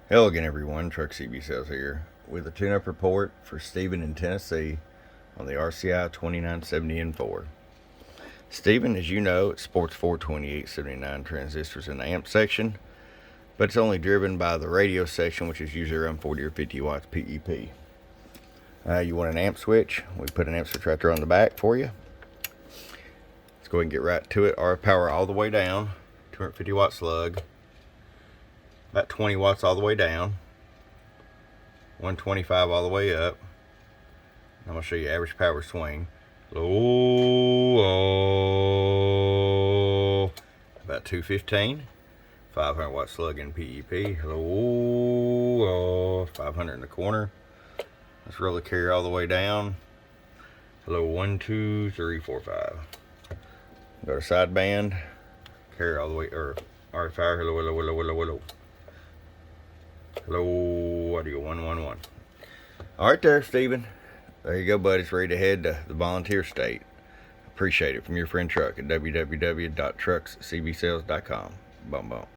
Hello again, everyone. Truck CB Sales here with a tune-up report for Stephen in Tennessee on the RCI-2970N4. Stephen, as you know, it sports 42879 transistors in the amp section, but it's only driven by the radio section, which is usually around 40 or 50 watts PEP. You want an amp switch? We put an amp switch right there on the back for you. Let's go ahead and get right to it. RF power all the way down, 250 watt slug. About 20 watts all the way down, 125 all the way up. I'm going to show you average power swing. Low, about 215, 500 watt slug in PEP. Low, 500 in the corner. Let's roll the carrier all the way down. Hello, 1, 2, 3, 4, 5. Go to sideband, carrier all the way, or RF power. Hello, hello, hello, hello, hello. Hello, audio 111. All right there, Stephen. There you go, buddy. It's ready to head to the volunteer state. Appreciate it. From your friend Truck at www.truckscbsales.com. Bum bum.